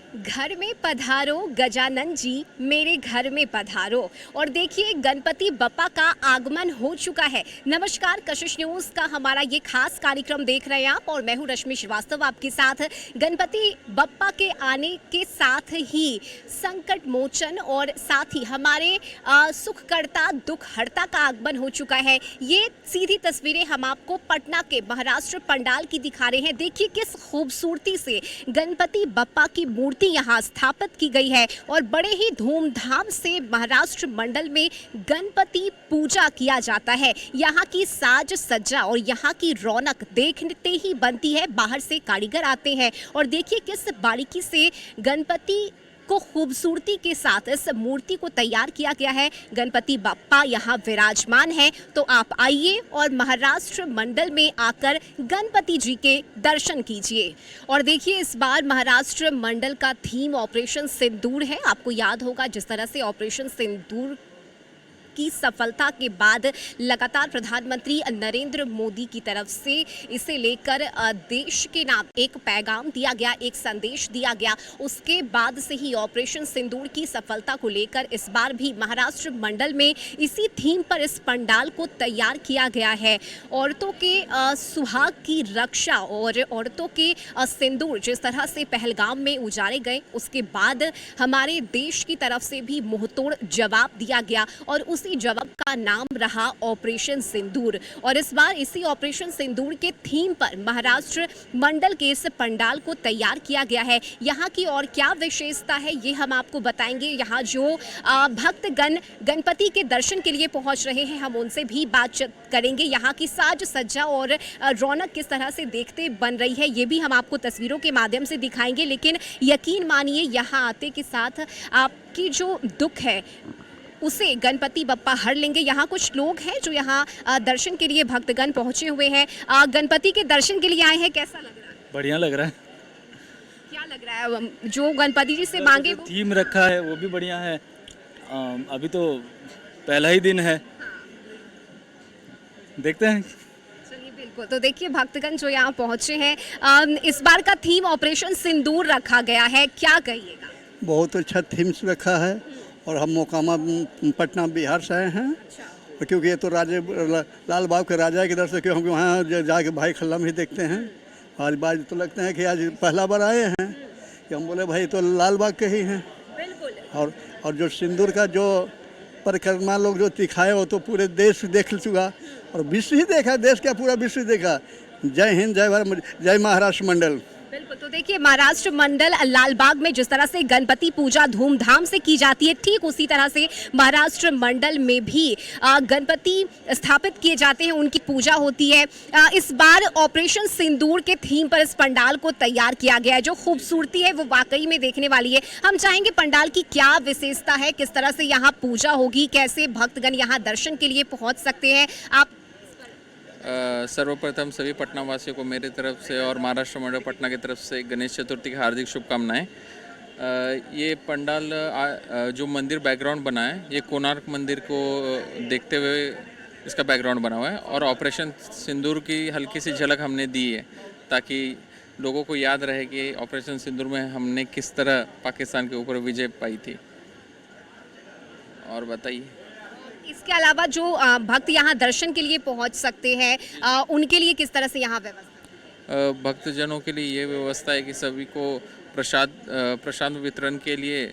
घर में पधारो गजानन जी, मेरे घर में पधारो। और देखिए गणपति बप्पा का आगमन हो चुका है। नमस्कार, कशिश न्यूज़ का हमारा ये खास कार्यक्रम देख रहे हैं आप और मैं हूँ रश्मि श्रीवास्तव आपके साथ। गणपति बप्पा के आने के साथ ही संकट मोचन और साथ ही हमारे सुखकर्ता दुख हर्ता का आगमन हो चुका है। ये सीधी तस्वीरें हम आपको पटना के महाराष्ट्र पंडाल की दिखा रहे हैं। देखिए किस खूबसूरती से गणपति बप्पा की मूर्ति यहाँ स्थापित की गई है और बड़े ही धूमधाम से महाराष्ट्र मंडल में गणपति पूजा किया जाता है। यहाँ की साज सज्जा और यहाँ की रौनक देखते ही बनती है। बाहर से कारीगर आते हैं और देखिए किस बारीकी से गणपति को खूबसूरती के साथ इस मूर्ति को तैयार किया गया है। गणपति बप्पा यहाँ विराजमान है, तो आप आइए और महाराष्ट्र मंडल में आकर गणपति जी के दर्शन कीजिए। और देखिए इस बार महाराष्ट्र मंडल का थीम ऑपरेशन सिंदूर है। आपको याद होगा जिस तरह से ऑपरेशन सिंदूर की सफलता के बाद लगातार प्रधानमंत्री नरेंद्र मोदी की तरफ से इसे लेकर देश के नाम एक पैगाम दिया गया, एक संदेश दिया गया। उसके बाद से ही ऑपरेशन सिंदूर की सफलता को लेकर इस बार भी महाराष्ट्र मंडल में इसी थीम पर इस पंडाल को तैयार किया गया है। औरतों के सुहाग की रक्षा और औरतों के सिंदूर जिस तरह से पहलगाम में उजारे गए, उसके बाद हमारे देश की तरफ से भी मुंहतोड़ जवाब दिया गया और उसी जवाब का नाम रहा ऑपरेशन सिंदूर। और इस बार इसी ऑपरेशन सिंदूर के थीम पर महाराष्ट्र मंडल के इस पंडाल को तैयार किया गया है। यहाँ की और क्या विशेषता है ये हम आपको बताएंगे। यहाँ जो भक्तगण गणपति के दर्शन के लिए पहुँच रहे हैं, हम उनसे भी बातचीत करेंगे। यहाँ की साज सज्जा और रौनक किस तरह से देखते बन रही है ये भी हम आपको तस्वीरों के माध्यम से दिखाएंगे। लेकिन यकीन मानिए यहाँ आते के साथ आपकी जो दुख है उसे गणपति बप्पा हर लेंगे। यहाँ कुछ लोग हैं जो यहाँ दर्शन के लिए भक्तगण पहुँचे हुए हैं, गणपति के दर्शन के लिए आए हैं। कैसा लग रहा है? बढ़िया लग रहा है। क्या लग रहा है जो गणपति जी से मांगे वो? थीम रखा है वो भी बढ़िया है। अभी तो पहला ही दिन है, देखते हैं। चलिए बिल्कुल। तो देखिए भक्तगण जो यहाँ पहुँचे हैं, इस बार का थीम ऑपरेशन सिंदूर रखा गया है, क्या कहिएगा? बहुत अच्छा थीम्स रखा है और हम मोकामा पटना बिहार से आए हैं। अच्छा। क्योंकि ये तो राजे लाल बाग के राजा के दर से क्यों हम वहाँ जाके भाई खल्ला में ही देखते हैं। आज बाज तो लगते हैं कि आज पहला बार आए हैं कि हम बोले भाई तो लाल बाग के ही हैं। बिल्कुल। और जो सिंदूर का जो परिक्रमा लोग जो दिखाए वो तो पूरे देश देख चुका और विश्व ही देखा, देश का पूरा विश्व देखा। जय हिंद, जय भारत, जय महाराष्ट्र मंडल। बिल्कुल। तो देखिए महाराष्ट्र मंडल लालबाग में जिस तरह से गणपति पूजा धूमधाम से की जाती है, ठीक उसी तरह से महाराष्ट्र मंडल में भी गणपति स्थापित किए जाते हैं, उनकी पूजा होती है। इस बार ऑपरेशन सिंदूर के थीम पर इस पंडाल को तैयार किया गया है। जो खूबसूरती है वो वाकई में देखने वाली है। हम चाहेंगे पंडाल की क्या विशेषता है, किस तरह से यहाँ पूजा होगी, कैसे भक्तगण यहाँ दर्शन के लिए पहुँच सकते हैं। आप सर्वप्रथम सभी पटना वासियों को मेरी तरफ से और महाराष्ट्र मंडल पटना की तरफ से गणेश चतुर्थी की हार्दिक शुभकामनाएं। ये पंडाल जो मंदिर बैकग्राउंड बना है ये कोणार्क मंदिर को देखते हुए इसका बैकग्राउंड बना हुआ है और ऑपरेशन सिंदूर की हल्की सी झलक हमने दी है ताकि लोगों को याद रहे कि ऑपरेशन सिंदूर में हमने किस तरह पाकिस्तान के ऊपर विजय पाई थी। और बताइए। इसके अलावा जो भक्त यहाँ दर्शन के लिए पहुँच सकते हैं, उनके लिए किस तरह से यहाँ व्यवस्था? भक्तजनों के लिए ये व्यवस्था है कि सभी को प्रसाद वितरण के लिए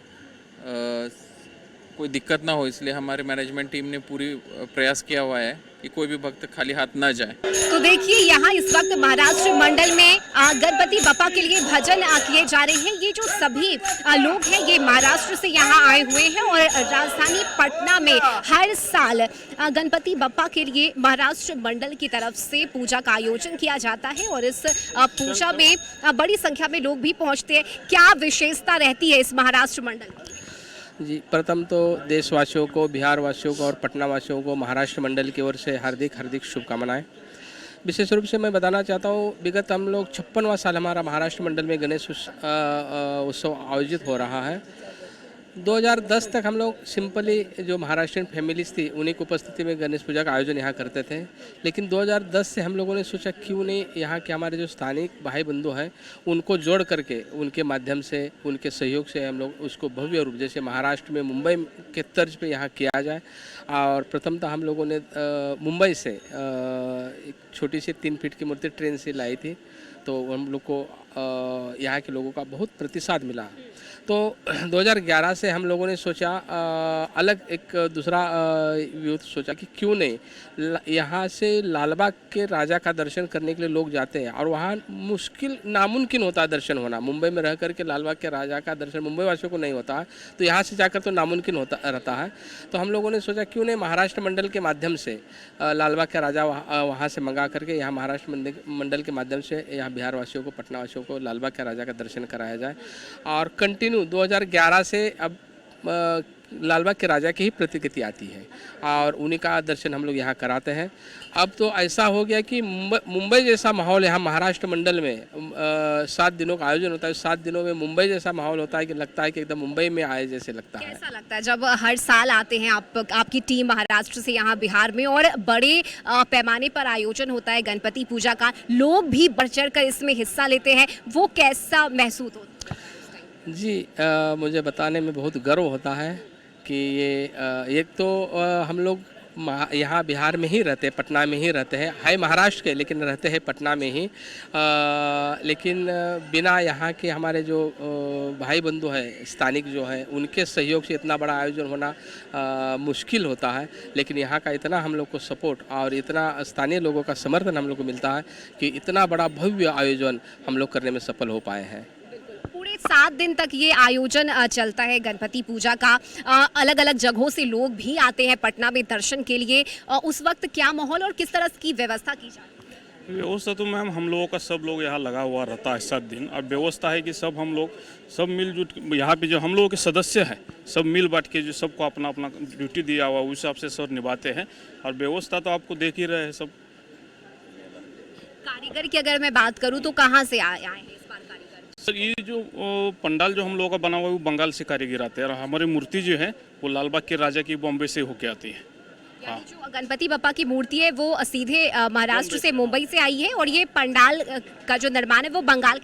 कोई दिक्कत ना हो, इसलिए हमारे मैनेजमेंट टीम ने पूरी प्रयास किया हुआ है कि कोई भी भक्त खाली हाथ ना जाए। तो देखिए यहाँ इस वक्त महाराष्ट्र मंडल में गणपति बप्पा के लिए भजन किए जा रहे हैं। ये जो सभी लोग हैं ये महाराष्ट्र से यहाँ आए हुए हैं और राजधानी पटना में हर साल गणपति बप्पा के लिए महाराष्ट्र मंडल की तरफ से पूजा का आयोजन किया जाता है और इस पूजा में बड़ी संख्या में लोग भी पहुँचते हैं। क्या विशेषता रहती है इस महाराष्ट्र मंडल की? जी, प्रथम तो देशवासियों को, बिहार वासियों को और पटना वासियों को महाराष्ट्र मंडल की ओर से हार्दिक हार्दिक शुभकामनाएं। विशेष रूप से मैं बताना चाहता हूँ, विगत हम लोग 56वां साल हमारा महाराष्ट्र मंडल में गणेश उत्सव आयोजित हो रहा है। 2010 तक हम लोग सिंपली जो महाराष्ट्रियन फैमिलीज थी उन्हीं की उपस्थिति में गणेश पूजा का आयोजन यहाँ करते थे, लेकिन 2010 से हम लोगों ने सोचा क्यों नहीं यहाँ के हमारे जो स्थानिक भाई बंधु हैं उनको जोड़ करके उनके माध्यम से, उनके सहयोग से हम लोग उसको भव्य रूप जैसे महाराष्ट्र में मुंबई के तर्ज पे यहाँ किया जाए। और प्रथमतः हम लोगों ने मुंबई से एक छोटी सी 3 फीट की मूर्ति ट्रेन से लाई थी, तो हम लोग को यहाँ के लोगों का बहुत प्रतिसाद मिला। तो 2011 से हम लोगों ने सोचा अलग एक दूसरा यूथ सोचा कि क्यों नहीं यहाँ से लालबाग के राजा का दर्शन करने के लिए लोग जाते हैं और वहाँ नामुमकिन होता है दर्शन होना। मुंबई में रह कर के लालबाग के राजा का दर्शन मुंबई वासियों को नहीं होता है, तो यहाँ से जाकर तो नामुमकिन होता रहता है। तो हम लोगों ने सोचा क्यों नहीं महाराष्ट्र मंडल के माध्यम से लालबाग के राजा वहाँ से मंगा करके यहाँ महाराष्ट्र मंडल के माध्यम से यहाँ बिहार वासियों को, पटना वासियों को लालबाग के राजा का दर्शन कराया जाए। और कंटिन्यू 2011 से अब लालबाग के राजा की ही प्रतिकृति आती है और उन्हीं का दर्शन हम लोग यहाँ कराते हैं। अब तो ऐसा हो गया कि मुंबई जैसा माहौल यहाँ महाराष्ट्र मंडल में 7 दिनों का आयोजन होता है। 7 दिनों में मुंबई जैसा माहौल होता है कि लगता है कि एकदम मुंबई में आए जैसे लगता है। कैसा लगता है जब हर साल आते हैं आपकी टीम महाराष्ट्र से यहाँ बिहार में और बड़े पैमाने पर आयोजन होता है गणपति पूजा का, लोग भी बढ़ चढ़ कर इसमें हिस्सा लेते हैं, वो कैसा महसूस होता है? जी मुझे बताने में बहुत गर्व होता है कि ये एक तो हम लोग यहाँ बिहार में ही रहते हैं, पटना में ही रहते हैं, है महाराष्ट्र के लेकिन रहते हैं पटना में ही। लेकिन बिना यहाँ के हमारे जो भाई बंधु हैं स्थानिक जो है उनके सहयोग से इतना बड़ा आयोजन होना मुश्किल होता है। लेकिन यहाँ का इतना हम लोग को सपोर्ट और इतना स्थानीय लोगों का समर्थन हम लोग को मिलता है कि इतना बड़ा भव्य आयोजन हम लोग करने में सफल हो पाए हैं। पूरे 7 दिन तक ये आयोजन चलता है गणपति पूजा का। अलग अलग जगहों से लोग भी आते हैं पटना में दर्शन के लिए। उस वक्त क्या माहौल और किस तरह की व्यवस्था की जाती है? व्यवस्था तो मैम हम लोगों का सब लोग यहाँ लगा हुआ रहता है 7 दिन। और व्यवस्था है कि सब हम लोग सब मिलजुल यहाँ पे जो हम लोगों के सदस्य हैं सब मिल बांट के जो सबको अपना अपना ड्यूटी दिया हुआ उस हिसाब से सब निभाते हैं। और व्यवस्था तो आपको देख ही रहे हैं सब। कारीगर की अगर मैं बात करूँ तो कहाँ से आए हैं इस बार कारीगर? सर ये जो पंडाल जो हम लोगों का बना हुआ है वो बंगाल से कारीगर आते हैं और हमारी मूर्ति जो है वो लालबाग के राजा की बॉम्बे से होके आती है। यानी जो गणपति बप्पा की मूर्ति है वो सीधे महाराष्ट्र से मुंबई से आई है और ये पंडाल का जो निर्माण है वो बंगाल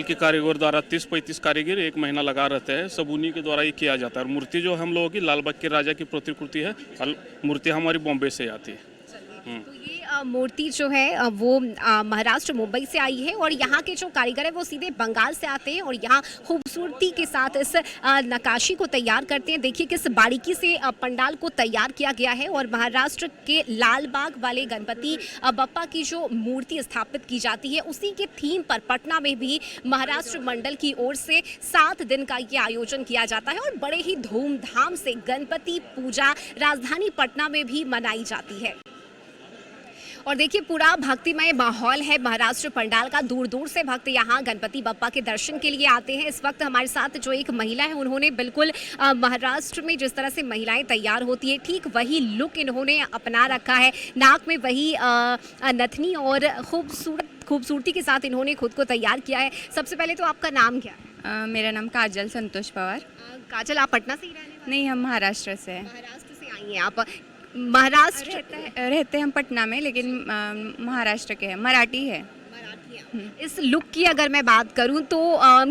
के कारीगर द्वारा 30-35 कारीगर 1 महीना लगा रहते हैं, सब उन्हीं के द्वारा ये किया जाता है। और मूर्ति जो हम लोगों की लालबाग के राजा की प्रतिकृति है और मूर्ति हमारी बॉम्बे से आती है। तो ये मूर्ति जो है वो महाराष्ट्र मुंबई से आई है और यहाँ के जो कारीगर है वो सीधे बंगाल से आते हैं और यहाँ खूबसूरती के साथ इस नक्काशी को तैयार करते हैं। देखिए किस बारीकी से पंडाल को तैयार किया गया है और महाराष्ट्र के लाल बाग वाले गणपति बप्पा की जो मूर्ति स्थापित की जाती है उसी के थीम पर पटना में भी महाराष्ट्र मंडल की ओर से 7 दिन का ये आयोजन किया जाता है और बड़े ही धूमधाम से गणपति पूजा राजधानी पटना में भी मनाई जाती है। और देखिए पूरा भक्तिमय माहौल है महाराष्ट्र पंडाल का। दूर दूर से भक्त यहाँ गणपति बप्पा के दर्शन के लिए आते हैं। इस वक्त हमारे साथ जो एक महिला है उन्होंने बिल्कुल महाराष्ट्र में जिस तरह से महिलाएं तैयार होती है ठीक वही लुक इन्होंने अपना रखा है। नाक में वही नथनी और खूबसूरती के साथ इन्होंने खुद को तैयार किया है। सबसे पहले तो आपका नाम क्या है? मेरा नाम काजल संतोष पवार। काजल आप पटना से ही रहने वाले? नहीं, हम महाराष्ट्र से हैं। महाराष्ट्र से आई हैं आप? महाराष्ट्र रहते हम पटना में लेकिन महाराष्ट्र के हैं, मराठी है। इस लुक की अगर मैं बात करूं तो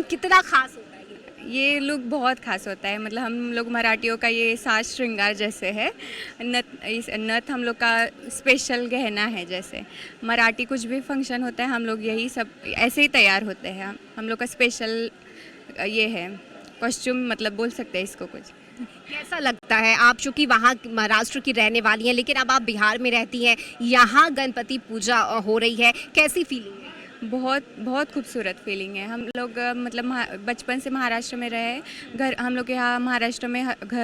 कितना खास होता है ये लुक? बहुत खास होता है। मतलब हम लोग मराठियों का ये साज श्रृंगार जैसे है। नथ हम लोग का स्पेशल गहना है। जैसे मराठी कुछ भी फंक्शन होता है हम लोग यही सब ऐसे ही तैयार होते हैं। हम लोग का स्पेशल ये है कॉस्ट्यूम, मतलब बोल सकते हैं इसको। कुछ कैसा लगता है? आप चूँकि वहाँ महाराष्ट्र की रहने वाली हैं लेकिन अब आप बिहार में रहती हैं, यहाँ गणपति पूजा हो रही है, कैसी फीलिंग है? बहुत खूबसूरत फीलिंग है। हम लोग मतलब बचपन से महाराष्ट्र में रहे। हम लोग यहाँ महाराष्ट्र में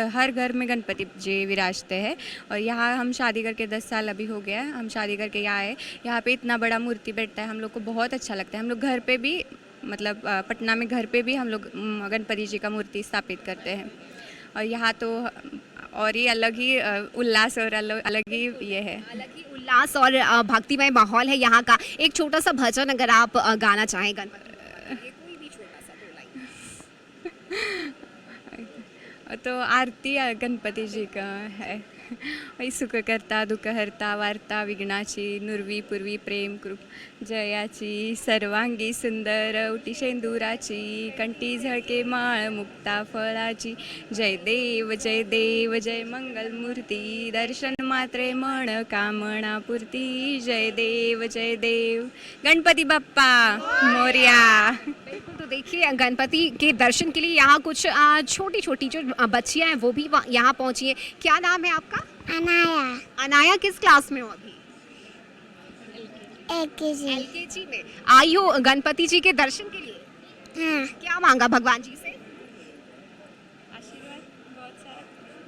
हर घर में गणपति जी विराजते हैं और यहाँ हम शादी करके 10 साल अभी हो गया। हम शादी करके यहाँ आए। यहाँ पे इतना बड़ा मूर्ति बैठता है, हम लोग को बहुत अच्छा लगता है। हम लोग घर पे भी मतलब पटना में घर पे भी हम लोग गणपति जी का मूर्ति स्थापित करते हैं और यहाँ तो और ये अलग ही उल्लास और अलग ही ये है। अलग ही उल्लास और भक्तिमय माहौल है यहाँ का। एक छोटा सा भजन अगर आप गाना चाहें गणपति, कोई भी छोटा सा 2 लाइन। तो आरती गणपती जी का है, वही सुख करता दुःख हरता वार्ता विघ्नाची नुरवी पूर्वी प्रेम कृप जयाची सर्वांगी सुंदर उटी शेंदुराची कंठी झळके माळ मुक्ता फळाची जय देव जय मंगल मूर्ती दर्शन मात्रे मन कामना पूर्ती जय देव गणपती बाप्पा मोरया। बिल्कुल, तो देखिए गणपति के दर्शन के लिए यहाँ कुछ छोटी छोटी जो बच्चियाँ हैं वो भी यहाँ पहुँची हैं। क्या नाम है आपका? अनाया अनाया, किस क्लास में हो अभी? LKG। LKG में आई हो गणपति जी के दर्शन के लिए? हाँ, क्या मांगा भगवान जी से?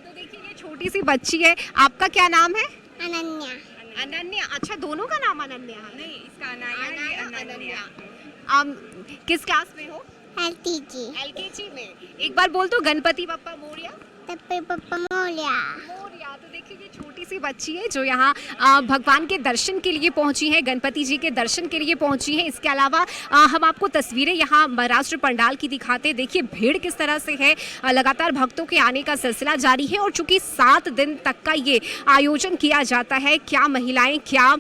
तो देखिए ये छोटी सी बच्ची है, आपका क्या नाम है? अनन्या। अनन्या। अच्छा, दोनों का नाम अनन्या है? नहीं, इसका अनाया, ये अनन्या। किस क्लास में हो? LKG। LKG में। एक बार बोल दो गणपति बप्पा मोरया। तप्पे पप्पा मोरया। मोरया। तो देखिए ये छोटी सी बच्ची है जो यहाँ भगवान के दर्शन के लिए पहुंची है, गणपति जी के दर्शन के लिए पहुंची है। इसके अलावा हम आपको तस्वीरें यहाँ महाराष्ट्र पंडाल की दिखाते हैं। देखिए भीड़ किस तरह से है, लगातार भक्तों के आने का सिलसिला जारी है और चूंकि 7 दिन तक का ये आयोजन किया जाता है, क्या महिलाएं क्या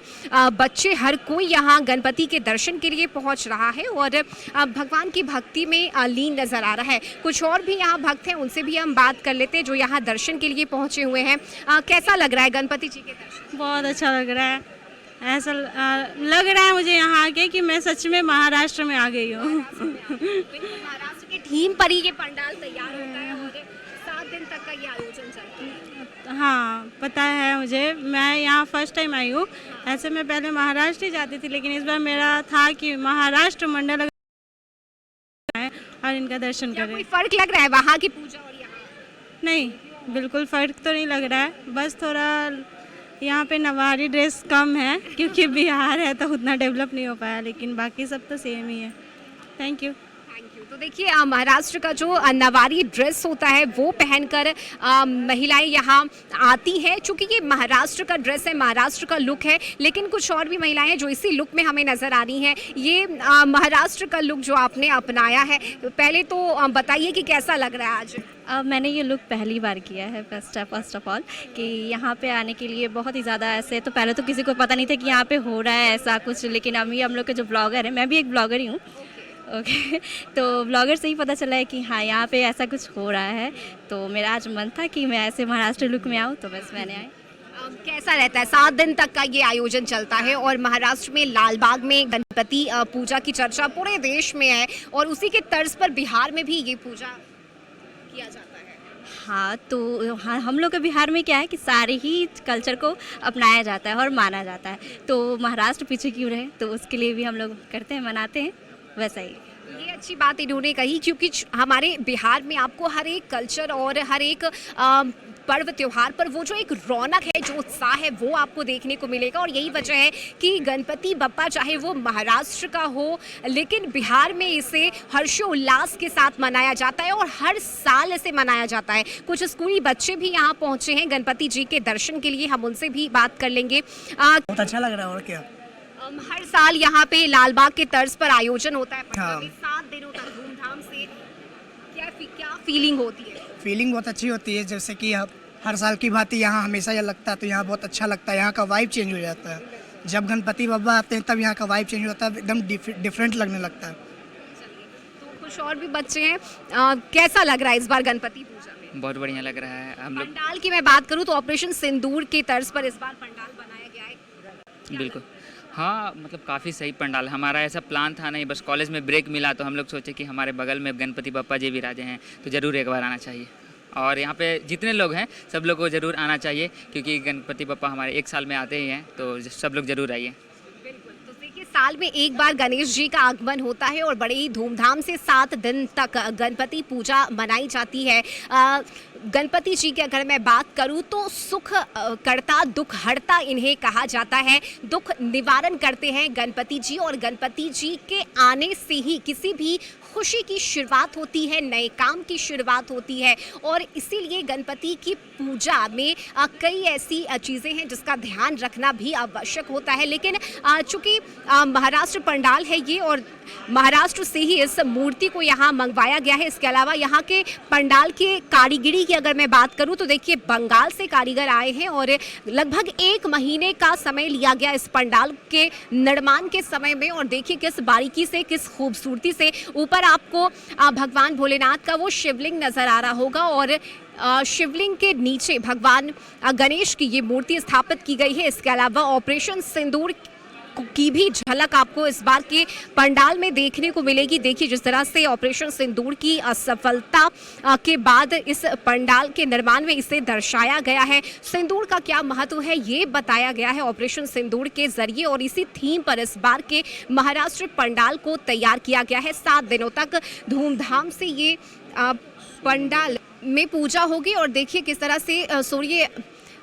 बच्चे हर कोई यहाँ गणपति के दर्शन के लिए पहुँच रहा है और भगवान की भक्ति में लीन नजर आ रहा है। कुछ और भी यहाँ भक्त हैं, उनसे भी हम बात कर लेते हैं जो यहाँ दर्शन के लिए पहुँचे हुए हैं। कैसा लग रहा है गणपति जी के दर्शन? बहुत अच्छा लग रहा है। ऐसा लग रहा है मुझे यहाँ आके कि मैं सच में महाराष्ट्र में आ गई हूँ। महाराष्ट्र के थीम पर ही ये पंडाल तैयार होता है और 7 दिन तक का ये आयोजन चलता है। हाँ, पता है मुझे, मैं यहाँ फर्स्ट टाइम आई हूँ। ऐसे मैं पहले महाराष्ट्र ही जाती थी, लेकिन इस बार मेरा था कि महाराष्ट्र मंडल है और इनका दर्शन क्या करें। कोई फर्क लग रहा है वहाँ की पूजा और यहाँ? नहीं, बिल्कुल फ़र्क तो नहीं लग रहा है, बस थोड़ा यहाँ पे नवारी ड्रेस कम है क्योंकि बिहार है तो उतना डेवलप नहीं हो पाया, लेकिन बाकी सब तो सेम ही है। Thank you. तो देखिए महाराष्ट्र का जो नवारी ड्रेस होता है वो पहनकर महिलाएं यहाँ आती हैं। चूँकि ये महाराष्ट्र का ड्रेस है, महाराष्ट्र का लुक है, लेकिन कुछ और भी महिलाएं हैं जो इसी लुक में हमें नज़र आ रही हैं। ये महाराष्ट्र का लुक जो आपने अपनाया है, पहले तो बताइए कि कैसा लग रहा है आज? मैंने ये लुक पहली बार किया है फर्स्ट ऑफ ऑल कि यहाँ पे आने के लिए बहुत ही ज़्यादा ऐसे तो पहले तो किसी को पता नहीं था कि यहाँ पे हो रहा है ऐसा कुछ, लेकिन अभी हम लोग के जो ब्लॉगर हैं, मैं भी एक ब्लॉगर ही हूँ, ओके तो ब्लॉगर से ही पता चला है कि हाँ यहाँ पे ऐसा कुछ हो रहा है। तो मेरा आज मन था कि मैं ऐसे महाराष्ट्र लुक में आऊँ, तो बस मैंने आई। कैसा रहता है? 7 दिन तक का ये आयोजन चलता है और महाराष्ट्र में लाल बाग में गणपति पूजा की चर्चा पूरे देश में है और उसी के तर्ज पर बिहार में भी ये पूजा किया जाता है। हाँ, तो हाँ, हम लोग के बिहार में क्या है कि सारे ही कल्चर को अपनाया जाता है और माना जाता है, तो महाराष्ट्र पीछे क्यों रहे, तो उसके लिए भी हम लोग करते हैं, मनाते हैं, वैसा ही। ये अच्छी बात इन्होंने कही क्योंकि हमारे बिहार में आपको हर एक कल्चर और हर एक पर्व त्योहार पर वो जो एक रौनक है, जो उत्साह है, वो आपको देखने को मिलेगा और यही वजह है कि गणपति बप्पा चाहे वो महाराष्ट्र का हो, लेकिन बिहार में इसे हर्षोल्लास के साथ मनाया जाता है और हर साल इसे मनाया जाता है। कुछ स्कूली बच्चे भी यहाँ पहुँचे हैं गणपति जी के दर्शन के लिए, हम उनसे भी बात कर लेंगे। बहुत अच्छा लग रहा है। और क्या, हर साल यहाँ पे लाल बाग के तर्ज पर आयोजन होता है, हाँ। 7 दिनों तक धूमधाम से। क्या फीलिंग होती है? फीलिंग बहुत अच्छी होती है, जैसे कि हर साल की भांति यहाँ हमेशा यह लगता है, तो यहाँ बहुत अच्छा लगता है। यहाँ का वाइब चेंज हो जाता है, जब गणपति बप्पा आते हैं तब यहाँ का वाइब चेंज हो जाता है, एकदम डिफरेंट लगने लगता है। तो कुछ और भी बच्चे हैं, कैसा लग रहा है इस बार गणपति पूजा में? बहुत बढ़िया लग रहा है। हम लोग पंडाल की मैं बात करूँ तो ऑपरेशन सिंदूर के तर्ज पर इस बार पंडाल बनाया गया है। बिल्कुल, हाँ, मतलब काफ़ी सही पंडाल। हमारा ऐसा प्लान था नहीं, बस कॉलेज में ब्रेक मिला तो हम लोग सोचे कि हमारे बगल में गणपति बप्पा जी विराजे हैं, तो ज़रूर एक बार आना चाहिए। और यहाँ पे जितने लोग हैं सब लोग को ज़रूर आना चाहिए, क्योंकि गणपति बप्पा हमारे 1 साल में आते ही हैं, तो सब लोग ज़रूर आइए। बिल्कुल, तो देखिए साल में एक बार गणेश जी का आगमन होता है और बड़े ही धूमधाम से 7 दिन तक गणपति पूजा मनाई जाती है। गणपति जी की अगर मैं बात करूं तो सुख करता दुख हरता इन्हें कहा जाता है। दुख निवारण करते हैं गणपति जी और गणपति जी के आने से ही किसी भी खुशी की शुरुआत होती है, नए काम की शुरुआत होती है और इसीलिए गणपति की पूजा में कई ऐसी चीज़ें हैं जिसका ध्यान रखना भी आवश्यक होता है। लेकिन चूँकि महाराष्ट्र पंडाल है ये और महाराष्ट्र से ही इस मूर्ति को यहाँ मंगवाया गया है। इसके अलावा यहाँ के पंडाल के कारीगरी की अगर मैं बात करूँ तो देखिए बंगाल से कारीगर आए हैं और लगभग 1 महीने का समय लिया गया इस पंडाल के निर्माण के समय में। और देखिए किस बारीकी से, किस खूबसूरती से ऊपर आपको भगवान भोलेनाथ का वो शिवलिंग नजर आ रहा होगा और शिवलिंग के नीचे भगवान गणेश की ये मूर्ति स्थापित की गई है। इसके अलावा ऑपरेशन सिंदूर की भी झलक आपको इस बार के पंडाल में देखने को मिलेगी। देखिए जिस तरह से ऑपरेशन सिंदूर की असफलता के बाद इस पंडाल के निर्माण में इसे दर्शाया गया है। सिंदूर का क्या महत्व है ये बताया गया है ऑपरेशन सिंदूर के जरिए और इसी थीम पर इस बार के महाराष्ट्र पंडाल को तैयार किया गया है। 7 दिनों तक धूमधाम से ये पंडाल में पूजा होगी और देखिए किस तरह से सूर्य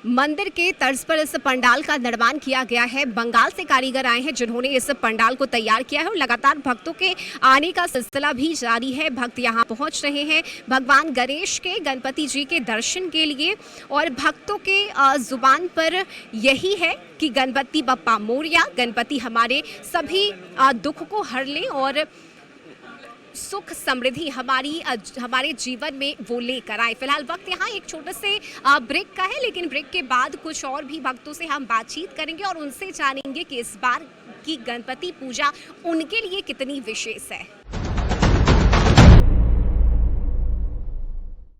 मंदिर के तर्ज पर इस पंडाल का निर्माण किया गया है। बंगाल से कारीगर आए हैं जिन्होंने इस पंडाल को तैयार किया है और लगातार भक्तों के आने का सिलसिला भी जारी है। भक्त यहाँ पहुँच रहे हैं भगवान गणेश के, गणपति जी के दर्शन के लिए और भक्तों के जुबान पर यही है कि गणपति बप्पा मोरया, गणपति हमारे सभी दुख को हर ले और सुख समृद्धि हमारे जीवन में वो लेकर आए। फिलहाल वक्त यहाँ एक छोटे से ब्रेक का है, लेकिन ब्रेक के बाद कुछ और भी भक्तों से हम बातचीत करेंगे और उनसे जानेंगे कि इस बार की गणपति पूजा उनके लिए कितनी विशेष है।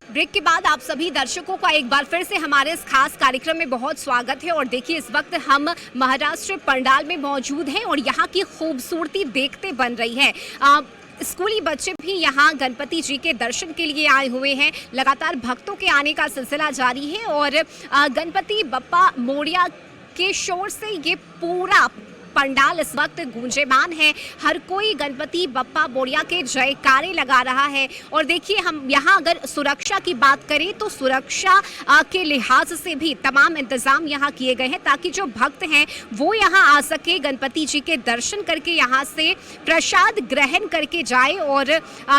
ब्रेक के बाद आप सभी दर्शकों का एक बार फिर से हमारे इस खास कार्यक्रम में बहुत स्वागत है और देखिए इस वक्त हम महाराष्ट्र पंडाल में मौजूद हैं और यहाँ की खूबसूरती देखते बन रही है। स्कूली बच्चे भी यहाँ गणपति जी के दर्शन के लिए आए हुए हैं। लगातार भक्तों के आने का सिलसिला जारी है और गणपति बप्पा मोरया के शोर से ये पूरा पंडाल इस वक्त गूंजेमान है। हर कोई गणपति बप्पा मोरया के जयकारे लगा रहा है और देखिए हम यहाँ अगर सुरक्षा की बात करें तो सुरक्षा के लिहाज से भी तमाम इंतजाम यहाँ किए गए हैं ताकि जो भक्त हैं वो यहाँ आ सके, गणपति जी के दर्शन करके यहाँ से प्रसाद ग्रहण करके जाए और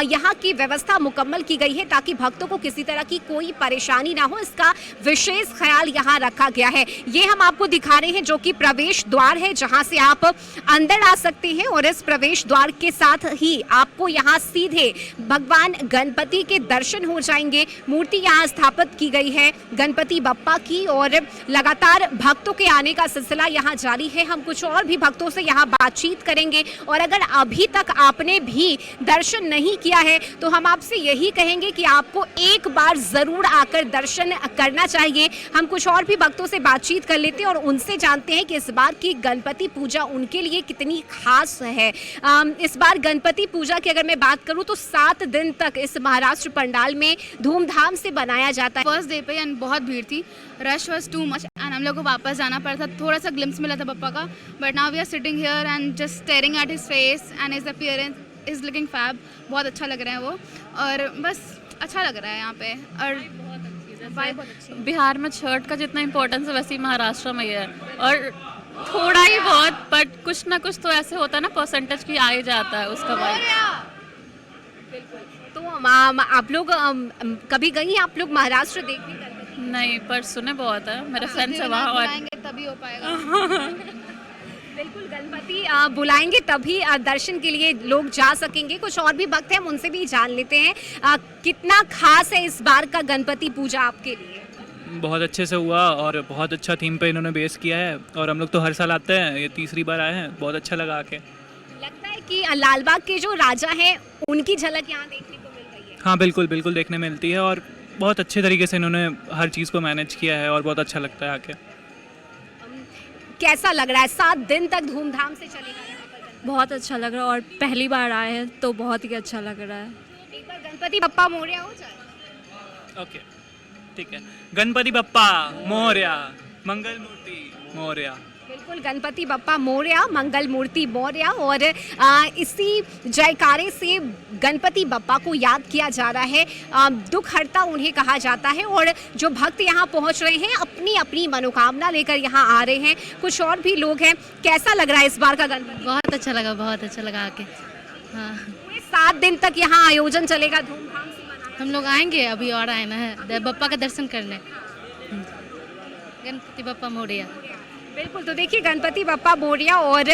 यहाँ की व्यवस्था मुकम्मल की गई है ताकि भक्तों को किसी तरह की कोई परेशानी ना हो। इसका विशेष ख्याल यहाँ रखा गया है। ये हम आपको दिखा रहे हैं जो कि प्रवेश द्वार है जहाँ से आप अंदर आ सकते हैं और इस प्रवेश द्वार के साथ ही आपको यहाँ सीधे भगवान गणपति के दर्शन हो जाएंगे। मूर्ति यहाँ स्थापित की गई है गणपति बप्पा की और लगातार भक्तों के आने का सिलसिला यहाँ जारी है। हम कुछ और भी भक्तों से यहाँ बातचीत करेंगे और अगर अभी तक आपने भी दर्शन नहीं किया है तो हम आपसे यही कहेंगे कि आपको एक बार जरूर आकर दर्शन करना चाहिए। हम कुछ और भी भक्तों से बातचीत कर लेते हैं और उनसे जानते हैं कि इस बार की गणपति पूजा उनके लिए कितनी खास है। इस बार गणपति पूजा की अगर मैं बात करूं तो 7 दिन तक इस महाराष्ट्र पंडाल में धूमधाम से बनाया जाता है। फर्स्ट डे पे एंड बहुत भीड़ थी, rush was too much and हम लोग को वापस जाना पड़ा था। थोड़ा सा ग्लिम्स मिला था पप्पा का, but now we are sitting here and just staring at his face and his appearance is looking fab. बहुत अच्छा लग रहा है वो और बस अच्छा लग रहा है यहाँ पे। और बिहार में छठ का जितना इम्पोर्टेंस है वैसे ही महाराष्ट्र में है और थोड़ा ही बहुत बट कुछ ना कुछ तो ऐसे होता है ना परसेंटेज की आ ही जाता है उसका वाइब। तो आप लोग कभी गई आप लोग महाराष्ट्र देखने करने? नहीं पर सुने बहुत है, मेरे फ्रेंड्स है वहाँ और तभी हो पाएगा। बिल्कुल गणपति बुलाएंगे तभी दर्शन के लिए लोग जा सकेंगे। कुछ और भी भक्त हैं हम उनसे भी जान लेते हैं कितना खास है इस बार का गणपति पूजा आपके लिए। बहुत अच्छे से हुआ और बहुत अच्छा थीम पे इन्होंने बेस किया है और हम लोग तो हर साल आते हैं, ये तीसरी बार आए हैं। बहुत अच्छा लगा आके। लगता है कि लालबाग के जो राजा हैं उनकी झलक यहाँ देखने को मिल रही है। हाँ बिल्कुल बिल्कुल देखने मिलती है और बहुत अच्छे तरीके से इन्होंने हर चीज़ को मैनेज किया है और बहुत अच्छा लगता है आके। कैसा लग रहा है 7 दिन तक धूमधाम से चलेगा? बहुत अच्छा लग रहा है और पहली बार आए हैं तो बहुत ही अच्छा लग रहा है। एक बार गणपति बप्पा मोरया हो जाए। ओके ठीक है। गणपति बप्पा मोरया, मंगल मूर्ति मोरया। बिल्कुल गणपति बप्पा मोरया, मंगल मूर्ति मोरया और इसी जयकारे से गणपति बप्पा को याद किया जा रहा है। दुख हरता उन्हें कहा जाता है और जो भक्त यहाँ पहुँच रहे हैं अपनी अपनी मनोकामना लेकर यहाँ आ रहे हैं। कुछ और भी लोग हैं। कैसा लग रहा है इस बार का गणपति? बहुत अच्छा लगा आके। हाँ 7 दिन तक यहाँ आयोजन चलेगा धूमधाम से मनाया। हम लोग आएंगे, अभी और आना है बप्पा का दर्शन करने। गणपति बप्पा मोरिया। बिल्कुल, तो देखिए गणपति बप्पा मोरिया और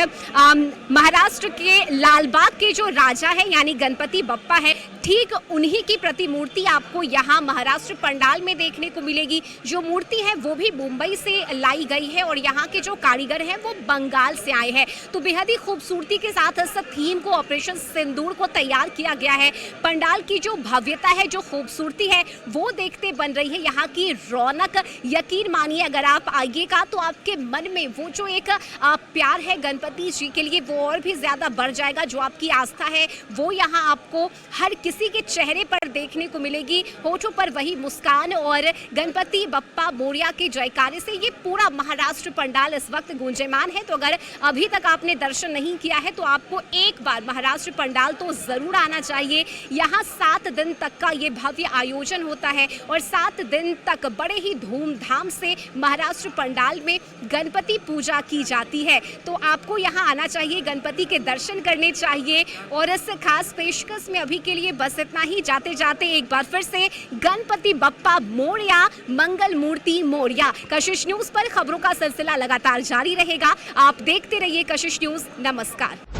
महाराष्ट्र के लालबाग के जो राजा है यानी गणपति बप्पा है, ठीक उन्हीं की प्रतिमूर्ति आपको यहाँ महाराष्ट्र पंडाल में देखने को मिलेगी। जो मूर्ति है वो भी मुंबई से लाई गई है और यहाँ के जो कारीगर हैं वो बंगाल से आए हैं। तो बेहद ही खूबसूरती के साथ इस थीम को ऑपरेशन सिंदूर को तैयार किया गया है। पंडाल की जो भव्यता है, जो खूबसूरती है वो देखते बन रही है यहाँ की रौनक। यकीन मानिए अगर आप आइएगा तो आपके मन में वो जो एक प्यार है गणपति जी के लिए वो और भी ज्यादा बढ़ जाएगा। जो आपकी आस्था है वो यहाँ आपको हर किसी के चेहरे पर देखने को मिलेगी। होठों पर वही मुस्कान और गणपति बप्पा मोरिया के जयकारे से ये पूरा महाराष्ट्र पंडाल इस वक्त गूंजयमान है। तो अगर अभी तक आपने दर्शन नहीं किया है तो आपको एक बार महाराष्ट्र पंडाल तो जरूर आना चाहिए। यहाँ 7 दिन तक का ये भव्य आयोजन होता है और 7 दिन तक बड़े ही धूमधाम से महाराष्ट्र पंडाल में गणपति पूजा की जाती है। तो आपको यहाँ आना चाहिए, गणपति के दर्शन करने चाहिए। और इस खास पेशकश में अभी के लिए बस इतना ही। जाते जाते एक बार फिर से गणपति बप्पा मोरिया, मंगल मूर्ति मोरिया। कशिश न्यूज पर खबरों का सिलसिला लगातार जारी रहेगा। आप देखते रहिए कशिश न्यूज। नमस्कार।